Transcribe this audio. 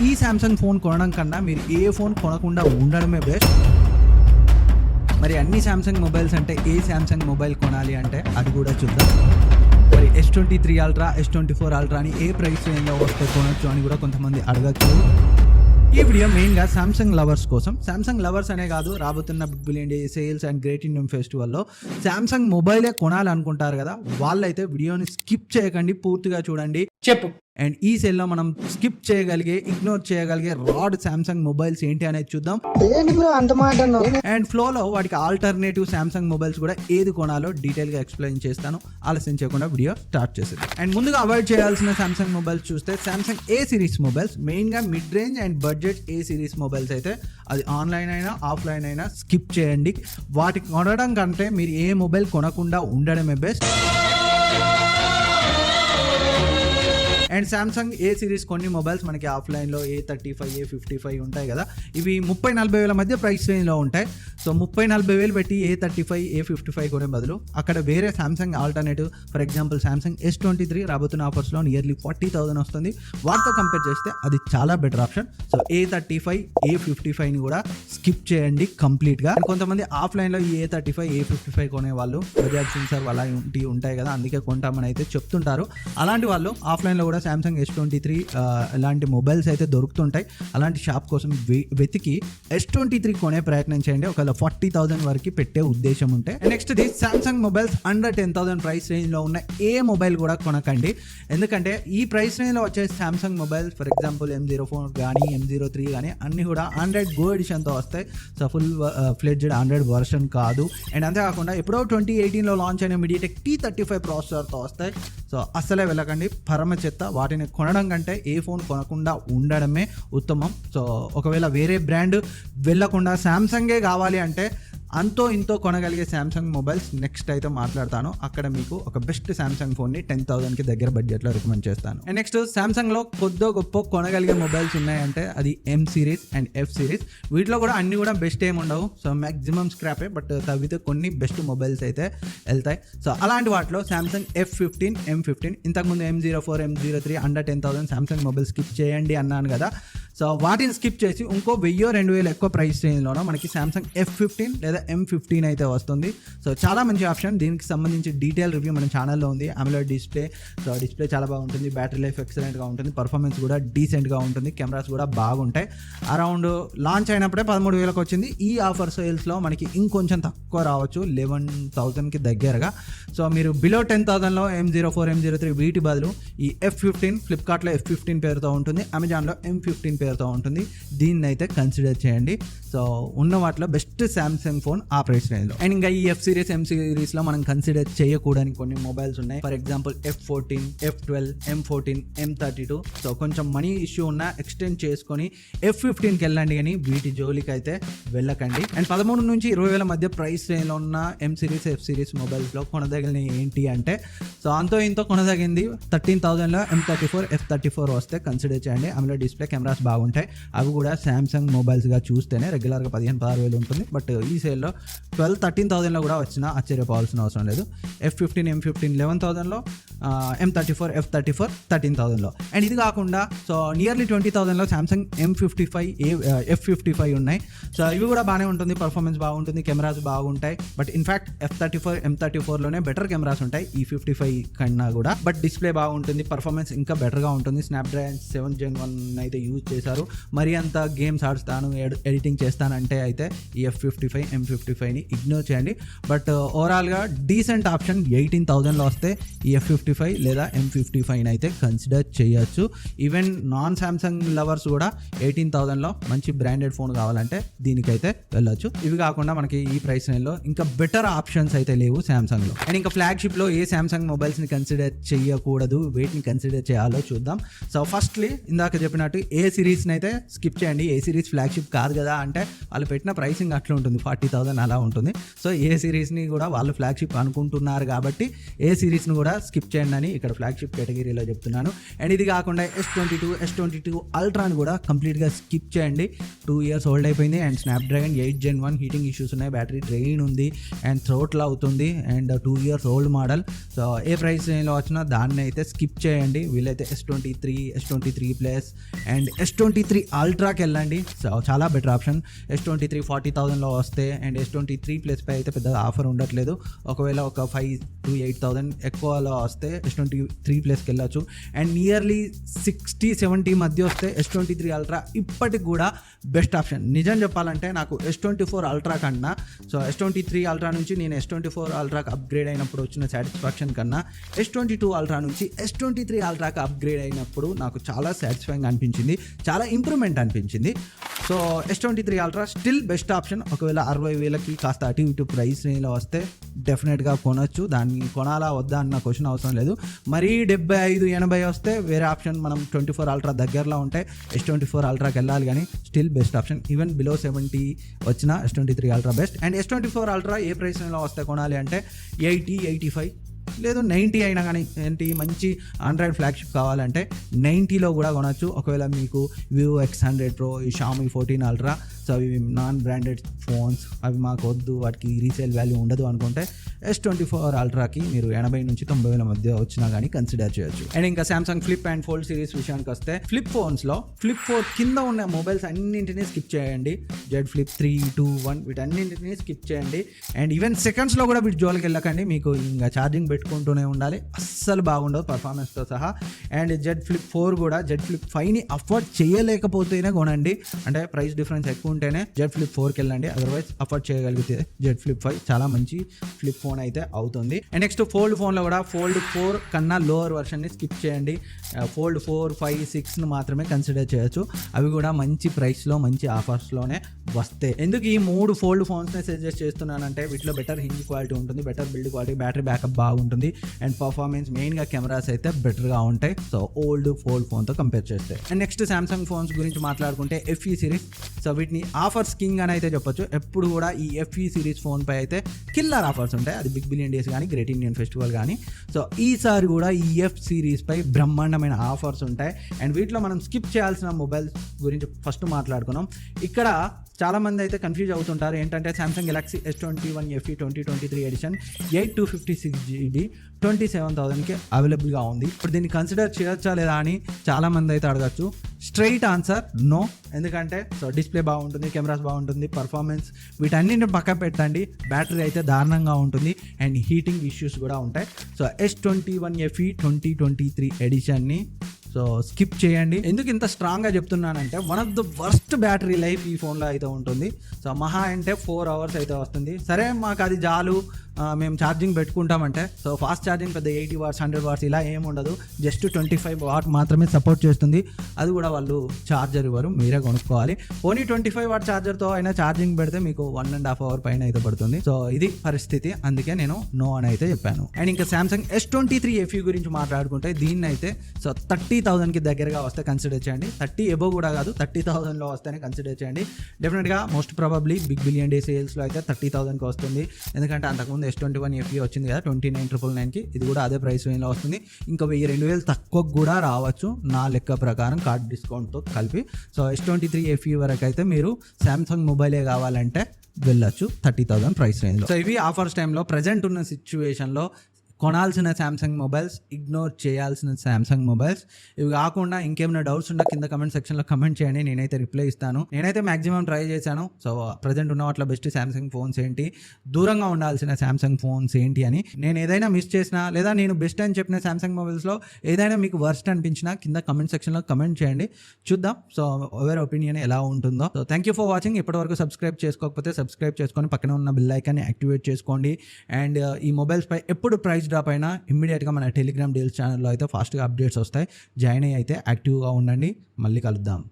ఈ Samsung phone కొనడం కన్నా మీరు ఏ ఫోన్ కొనకుండా ఉండడమే బెస్ట్. మరి అన్ని శాంసంగ్ మొబైల్స్ అంటే ఏ శాంసంగ్ మొబైల్ కొనాలి అంటే అది కూడా చూద్దాం. మరి S23 అల్ట్రా, S24 అల్ట్రా అని ఏ ప్రైస్ రేంజ్లో వస్తే కొనొచ్చు అని కూడా కొంతమంది అడగచ్చు. ఈ వీడియో మెయిన్గా శాంసంగ్ లవర్స్ కోసం. శాంసంగ్ లవర్స్ అనే కాదు, రాబోతున్న big billion day sales and great Indian ఫెస్టివల్లో శాంసంగ్ మొబైలే కొనాలనుకుంటారు కదా, వాళ్ళైతే వీడియోని స్కిప్ చేయకండి, పూర్తిగా చూడండి. చెప్పు. అండ్ ఈ సెల్లో మనం స్కిప్ చేయగలిగే, ఇగ్నోర్ చేయగలిగే రాడ్ శాంసంగ్ మొబైల్స్ ఏంటి అనేది చూద్దాం. అండ్ ఫ్లోలో వాటికి ఆల్టర్నేటివ్ శాంసంగ్ మొబైల్స్ కూడా ఏది కొనాలో డీటెయిల్ గా ఎక్స్ప్లెయిన్ చేస్తాను. ఆలస్యం చేయకుండా వీడియో స్టార్ట్ చేసేది. అండ్ ముందుగా అవాయిడ్ చేయాల్సిన శాంసంగ్ మొబైల్స్ చూస్తే Samsung A series mobiles, main గా mid range and budget A series mobiles అయితే అది ఆన్లైన్ అయినా ఆఫ్లైన్ అయినా స్కిప్ చేయండి. వాటికి కొనడం కంటే మీరు ఏ మొబైల్ కొనకుండా ఉండడమే best. And Samsung A series కొన్ని మొబైల్స్ మనకి ఆఫ్లైన్లో A35, A55 ఉంటాయి కదా, ఇవి 30-40 వేల మధ్య ప్రైస్ రేంజ్లో ఉంటాయి. సో 30-40 వేలు పెట్టి A35, A55 కొనే బదులు అక్కడ వేరే Samsung alternative, for example Samsung S23 రాబోతున్న ఆఫర్స్లో నియర్లీ 40,000 వస్తుంది. వాటితో కంపేర్ చేస్తే అది చాలా బెటర్ ఆప్షన్. సో A35, A55ని కూడా స్కిప్ చేయండి కంప్లీట్గా. కొంతమంది ఆఫ్లైన్లో ఈ A35, A55 కొనే వాళ్ళు బజాజ్ సెన్సార్ అలాంటివి ఉంటాయి కదా, అందుకే కొంటామని అయితే చెప్తుంటారు. అలాంటి వాళ్ళు ఆఫ్లైన్లో కూడా శాంసంగ్ S23 ఇలాంటి మొబైల్స్ అయితే దొరుకుతుంటాయి. అలాంటి షాప్ కోసం వెతికి S23 కొనే ప్రయత్నం చేయండి, ఒకవేళ 40,000 వరకు పెట్టే ఉద్దేశం ఉంటే. Next the Samsung mobiles under 10,000 price రేంజ్లో ఉన్న ఏ మొబైల్ కూడా కొనకండి. ఎందుకంటే ఈ ప్రైస్ రేంజ్లో వచ్చే Samsung mobiles, for example M04 కానీ M03 కానీ అన్నీ కూడా 100 గో ఎడిషన్తో వస్తాయి. సో ఫుల్ ఫ్లెడ్జ్డ్ 100 వర్షన్ కాదు. అండ్ అంతేకాకుండా ఎప్పుడో 2018లో లాంచ్ అయిన MediaTek T35 ప్రాసెసర్తో వస్తాయి. సో అస్సలే వెళ్ళకండి, పరమ చెత్త. వాటిని కొనడం కంటే ఏ ఫోన్ కొనకుండా ఉండడమే ఉత్తమం. సో ఒకవేళ వేరే బ్రాండ్ వెళ్ళకుండా శాంసంగే కావాలి అంటే అంతో ఇంతో కొనగలిగే శాంసంగ్ మొబైల్స్ నెక్స్ట్ అయితే మాట్లాడతాను. అక్కడ మీకు ఒక బెస్ట్ శాంసంగ్ ఫోన్ని 10,000కి దగ్గర బడ్జెట్లో రికమెండ్ చేస్తాను. అండ్ నెక్స్ట్ శాంసంగ్లో కొద్దో గొప్ప కొనగలిగే మొబైల్స్ ఉన్నాయంటే అది M series and F series. వీటిలో కూడా అన్ని కూడా బెస్ట్ ఏమి ఉండవు. సో మ్యాక్సిమం స్క్రాపే, బట్ తవ్వితే కొన్ని బెస్ట్ మొబైల్స్ అయితే వెళ్తాయి. సో అలాంటి వాటిలో శాంసంగ్ F15, M15, ఇంతకుముందు M04, M03 under 10,000 Samsung mobile skip చేయండి అన్నాను కదా. సో వాటిని స్కిప్ చేసి ఇంకో 1000-2000 ఎక్కువ ప్రైస్ రేంజ్లోనో మనకి శాంసంగ్ F15 లేదా M15 అయితే వస్తుంది. సో చాలా మంచి ఆప్షన్. దీనికి సంబంధించి డీటెయిల్ రివ్యూ మన ఛానల్లో ఉంది. AMOLED డిస్ప్లే, సో డిస్ప్లే చాలా బాగుంటుంది, బ్యాటరీ లైఫ్ ఎక్సలెంట్గా ఉంటుంది, పర్ఫార్మెన్స్ కూడా డీసెంట్గా ఉంటుంది, కెమెరాస్ కూడా బాగుంటాయి. అరౌండ్ లాంచ్ అయినప్పుడే 13,000కి వచ్చింది. ఈ ఆఫర్ సేల్స్లో మనకి ఇంకొంచెం తక్కువ రావచ్చు, 11,000కి దగ్గరగా. సో మీరు బిలో 10,000లో M04, M03 వీటి బదులు ఈ F15, ఫ్లిప్కార్ట్లో F15 పేరుతో ఉంటుంది, అమెజాన్లో M15 పేరుతో ఉంటుంది. దీన్ని అయితే కన్సిడర్ చేయండి. సో ఉన్న వాటిలో బెస్ట్ శాంసంగ్ ఫోన్ ఆ ప్రైస్ రేంజ్లో. అండ్ ఇంకా ఈ F సిరీస్, M సిరీస్లో మనం కన్సిడర్ చేయకూడని కొన్ని మొబైల్స్ ఉన్నాయి. For example F14, F12, M14, M32. So కొంచెం మనీ ఇష్యూ ఉన్నా ఎక్స్టెండ్ చేసుకొని F15కి వెళ్ళండి, కానీ వీటి జోలికి అయితే వెళ్ళకండి. అండ్ 13,000-20,000 వేల మధ్య ప్రైస్ రేంజ్లో ఉన్న M సిరీస్, F సిరీస్ మొబైల్స్లో కొనదగిన ఏంటి అంటే, సో అంతో ఇంతో కొనదగింది 13,000లో M34, F34 వస్తే కన్సిడర్ చేయండి. AMOLED డిస్ప్లే, కెమెరాస్ బాగుంటాయి. అవి కూడా శాంసంగ్ మొబైల్స్గా చూస్తేనే రెగ్యులర్గా 15-16 వేలు ఉంటుంది. బట్ ఈ సేల్లో 12-13,000లో కూడా వచ్చినా ఆశ్చర్యపోవాల్సిన అవసరం లేదు. F15, M15 11,000లో, M34, F34 13,000లో. And ఇది కాకుండా so nearly 20,000లో Samsung M55, F55 ఉన్నాయి. సో ఇవి కూడా బాగానే ఉంటుంది, పర్ఫార్మెన్స్ బాగుంటుంది, కెమెరాస్ బాగుంటాయి. బట్ ఇన్ఫ్యాక్ట్ F34, M34లోనే బెటర్ కెమెరాస్ ఉంటాయి ఈ 55 కన్నా కూడా. బట్ డిస్ప్లే బాగుంటుంది, పర్ఫార్మెన్స్ ఇంకా బెటర్గా ఉంటుంది. స్నాప్డ్రాగన్ 7 Gen 1 అయితే యూజ్ చేశారు. మరి అంత గేమ్స్ ఆడుతాను, ఎడిటింగ్ చేస్తానంటే అయితే ఈ F55, M55ని ఇగ్నోర్ చేయండి. బట్ ఓవరాల్గా డీసెంట్ ఆప్షన్ 18,000లో వస్తే ఈ F55 లేదా M55 అయితే కన్సిడర్ చేయొచ్చు. ఈవెన్ నాన్ శాంసంగ్ లవర్స్ కూడా 18,000లో మంచి బ్రాండెడ్ ఫోన్ కావాలంటే దీనికైతే వెళ్ళొచ్చు. ఇవి కాకుండా మనకి ఈ ప్రైస్ రేంజ్లో ఇంకా బెటర్ ఆప్షన్స్ అయితే లేవు శాంసంగ్లో. అండ్ ఇంకా ఫ్లాగ్షిప్లో ఏ శాంసంగ్ మొబైల్స్ని కన్సిడర్ చేయకూడదు, వేటిని కన్సిడర్ చేయాలో చూద్దాం. సో ఫస్ట్లీ ఇందాక చెప్పినట్టు ఏ సిరీస్ని అయితే స్కిప్ చేయండి. ఏ సిరీస్ ఫ్లాగ్షిప్ కాదు కదా అంటే వాళ్ళు పెట్టిన ప్రైసింగ్ అట్లా ఉంటుంది, 40,000 అలా ఉంటుంది. సో ఏ సిరీస్ని కూడా వాళ్ళు ఫ్లాగ్షిప్ అనుకుంటున్నారు కాబట్టి ఏ సిరీస్ని కూడా స్కిప్ చేయండి అని ఇక్కడ ఫ్లాగ్షిప్ కేటగిరీలో చెప్తున్నాను. అండ్ ఇది కాకుండా S22 అల్ట్రాని కూడా కంప్లీట్గా స్కిప్ చేయండి. 2 years ఓల్డ్ అయిపోయింది and Snapdragon 8 Gen 1 heating issues ఉన్నాయి, బ్యాటరీ డ్రైన్ ఉంది అండ్ థ్రోట్లా అవుతుంది and 2 years old model. So A price రేంజ్లో వచ్చినా దాన్ని అయితే స్కిప్ చేయండి. వీళ్ళైతే S23 Plus అండ్ S23 అల్ట్రాకి వెళ్ళండి. సో చాలా బెటర్ ఆప్షన్. S23 40,000లో వస్తే అండ్ S23 ప్లస్ పై అయితే పెద్దగా ఆఫర్ ఉండట్లేదు. ఒకవేళ ఒక 5,000 to 8,000 ఎక్కువలో వస్తే S23 ప్లస్కి వెళ్ళచ్చు. అండ్ నియర్లీ 60-70 మధ్య వస్తే S23 అల్ట్రా ఇప్పటికి కూడా బెస్ట్ ఆప్షన్. నిజం చెప్పాలంటే నాకు S24 అల్ట్రా కన్నా సో S23 అల్ట్రా నుంచి నేను S24 అల్ట్రాకి అప్గ్రేడ్ అయినప్పుడు వచ్చిన సాటిస్ఫాక్షన్ కన్నా S22 అల్ట్రా నుంచి S23 అల్ట్రాకి అప్గ్రేడ్ అయినప్పుడు నాకు చాలా సాటిస్ఫైయింగ్ అనిపించింది, చాలా ఇంప్రూవ్మెంట్ అనిపించింది. So S23 ultra still best option. ఒకవేళ 60,000కి కాస్త అటు ఇటు ప్రైస్ రేంజ్లో వస్తే డెఫినెట్గా కొనొచ్చు. దాన్ని కొనాలా వద్దా అన్న క్వశ్చన్ అవసరం లేదు. మరీ 75-80 వస్తే వేరే ఆప్షన్. మనం 24 అల్ట్రా దగ్గరలో ఉంటే S24 అల్ట్రాకి వెళ్ళాలి, కానీ still best option. Even below 70 వచ్చిన S23 ultra best. And S24 ultra A price రేంజ్లో వస్తే కొనాలి అంటే 80-85 లేదు 90 అయినా కానీ ఏంటి మంచి ఆండ్రాయిడ్ ఫ్లాగ్షిప్ కావాలంటే 90లో కూడా కొనవచ్చు. ఒకవేళ మీకు Vivo X100 Pro, ఈ Xiaomi 14 అల్ట్రా సో అవి నాన్ బ్రాండెడ్ ఫోన్స్, అవి మాకు వద్దు, వాటికి రీసేల్ వాల్యూ ఉండదు అనుకుంటే S24 అల్ట్రాకి మీరు 80,000-90,000 మధ్య వచ్చినా కానీ కన్సిడర్ చేయొచ్చు. అండ్ ఇంకా Samsung flip and fold series విషయానికి వస్తే ఫ్లిప్ ఫోన్స్లో ఫ్లిప్ 4 కింద ఉన్న మొబైల్స్ అన్నింటినీ స్కిప్ చేయండి. జెడ్ ఫ్లిప్ 3, 2, 1 వీటన్నింటినీ స్కిప్ చేయండి. అండ్ ఈవెన్ సెకండ్స్లో కూడా వీటి జోలికి వెళ్ళకండి. మీకు ఇంకా ఛార్జింగ్ పెట్టుకుంటూనే ఉండాలి, అస్సలు బాగుండదు పర్ఫార్మెన్స్తో సహా. అండ్ జెడ్ ఫ్లిప్ 4 కూడా జెడ్ ఫ్లిప్ 5ని అఫోర్డ్ చేయలేకపోతేనే కొనండి. అంటే ప్రైస్ డిఫరెన్స్ ఎక్కువ ఉంటేనే జెడ్ ఫ్లిప్ 4కి వెళ్ళండి. అదర్వైజ్ అఫోర్డ్ చేయగలిగితే జెడ్ ఫ్లిప్ 5 చాలా మంచి ఫ్లిప్ ఫోన్ అయితే అవుతుంది. అండ్ నెక్స్ట్ ఫోల్డ్ ఫోన్లో కూడా ఫోల్డ్ 4 కన్నా లోవర్ వర్షన్ని స్కిప్ చేయండి. ఫోల్డ్ 4, 5, 6ను మాత్రమే కన్సిడర్ చేయొచ్చు. అవి కూడా మంచి ప్రైస్లో మంచి ఆఫర్స్లోనే వస్తాయి. ఎందుకు ఈ 3 ఫోల్డ్ ఫోన్స్ని సజెస్ట్ చేస్తున్నానంటే వీటిలో బెటర్ హింజ్ క్వాలిటీ ఉంటుంది, better build quality, battery backup బాగుంటుంది అండ్ పర్ఫార్మెన్స్ మెయిన్గా కెమెరాస్ అయితే బెటర్గా ఉంటాయి. సో ఓల్డ్ ఫోల్డ్ ఫోన్తో కంపేర్ చేస్తే. అండ్ నెక్స్ట్ సామ్సంగ్ ఫోన్స్ గురించి మాట్లాడుకుంటే FE సిరీస్. సో వీటిని ఆఫర్స్ కింగ్ అని అయితే చెప్పొచ్చు. ఎప్పుడు కూడా ఈ FE సిరీస్ ఫోన్ పై అయితే కిల్లర్ ఆఫర్స్ ఉంటాయి. అది బిగ్ బిలియన్ డేస్ కానీ గ్రేట్ ఇండియన్ ఫెస్టివల్ కానీ. సో ఈసారి కూడా ఈ F సిరీస్ పై బ్రహ్మాండమైన ఆఫర్స్ ఉంటాయి. అండ్ వీటిలో మనం స్కిప్ చేయాల్సిన మొబైల్స్ గురించి ఫస్ట్ మాట్లాడుకున్నాం. ఇక్కడ చాలామంది అయితే కన్ఫ్యూజ్ అవుతుంటారు. ఏంటంటే Samsung Galaxy S21 FE 2023 edition 8/256GB 27,000కి అవైలబుల్గా ఉంది. ఇప్పుడు దీన్ని కన్సిడర్ చేయొచ్చా లేదా అని చాలామంది అయితే అడగచ్చు. Straight answer no. ఎందుకంటే సో డిస్ప్లే బాగుంటుంది, కెమెరాస్ బాగుంటుంది, పర్ఫార్మెన్స్ వీటన్నిటిని పక్క పెట్టండి. బ్యాటరీ అయితే దారుణంగా ఉంటుంది అండ్ హీటింగ్ ఇష్యూస్ కూడా ఉంటాయి. సో S21 FE 2023 ఎడిషన్ని సో స్కిప్ చేయండి. ఎందుకు ఇంత స్ట్రాంగ్గా చెప్తున్నానంటే one of the worst battery life ఈ ఫోన్లో అయితే ఉంటుంది. సో మహా అంటే 4 hours అయితే వస్తుంది. సరే మాకు అది చాలు, మేము ఛార్జింగ్ పెట్టుకుంటామంటే సో ఫాస్ట్ ఛార్జింగ్ పెద్ద 80 watts 100 watts ఇలా ఏమి ఉండదు. జస్ట్ 25 watt మాత్రమే సపోర్ట్ చేస్తుంది. అది కూడా వాళ్ళు ఛార్జర్ ఇవ్వరు, మీరే కొనుక్కోవాలి. ఓన్లీ 25 watt ఛార్జర్తో అయినా ఛార్జింగ్ పెడితే మీకు 1.5 hour పైన అయితే పడుతుంది. సో ఇది పరిస్థితి, అందుకే నేను నో అని అయితే చెప్పాను. అండ్ ఇంకా సామ్సంగ్ S23 FE గురించి మాట్లాడుకుంటే దీన్ని అయితే సో 30,000కి దగ్గరగా వస్తే కన్సిడర్ చేయండి. 30 above కూడా కాదు, 30,000లో వస్తేనే కన్సిడర్ చేయండి. డెఫినెట్గా most probably big billion day సేల్స్లో అయితే 30,000కి వస్తుంది. ఎందుకంటే అంతకుముందు S21 FE వచ్చింది కదా 29,999కి, ఇది కూడా అదే ప్రైస్ రేంజ్లో వస్తుంది. ఇంకా 1,000-2,000 తక్కువ కూడా రావచ్చు నా లెక్క ప్రకారం కార్డ్ డిస్కౌంట్తో కలిపి. సో S23 FE వరకు అయితే మీరు సామ్సంగ్ మొబైలే కావాలంటే వెళ్ళొచ్చు 30,000 ప్రైస్ రేంజ్లో. సో ఇవి ఆఫర్స్ టైంలో ప్రజెంట్ ఉన్న సిచ్యువేషన్లో కొనాల్సిన సామ్సంగ్ మొబైల్స్, ఇగ్నోర్ చేయాల్సిన సామ్సంగ్ మొబైల్స్. ఇవి కాకుండా ఇంకేమైనా డౌట్స్ ఉన్నా కింద కమెంట్ సెక్షన్లో కమెంట్ చేయండి, నేనైతే రిప్లై ఇస్తాను. నేనైతే మాక్సిమం ట్రై చేశాను. సో ప్రజెంట్ ఉన్న వాటిలో బెస్ట్ సామ్సంగ్ ఫోన్స్ ఏంటి, దూరంగా ఉండాల్సిన సామ్సంగ్ ఫోన్స్ ఏంటి అని. నేను ఏదైనా మిస్ చేసినా లేదా నేను బెస్ట్ అని చెప్పిన సామ్సంగ్ మొబైల్స్లో ఏదైనా మీకు వర్స్ట్ అనిపించినా కింద కమెంట్ సెక్షన్లో కమెంట్ చేయండి, చూద్దాం సో ఎవరి ఒపీనియన్ ఎలా ఉంటుందో. So thank you for watching. ఇప్పటివరకు సబ్స్క్రైబ్ చేసుకోకపోతే సబ్స్క్రైబ్ చేసుకొని పక్కన ఉన్న బెల్ ఐకాన్ని యాక్టివేట్ చేసుకోండి. అండ్ ఈ మొబైల్స్ పై ఎప్పుడు ప్రైస్ డ్రాప్ అయినా ఇమ్మీడియట్గా మన టెలిగ్రామ్ డీల్స్ ఛానల్లో అయితే ఫాస్ట్గా అప్డేట్స్ వస్తాయి. జాయిన్ అయ్యి అయితే యాక్టివ్గా ఉండండి. మళ్ళీ కలుద్దాం.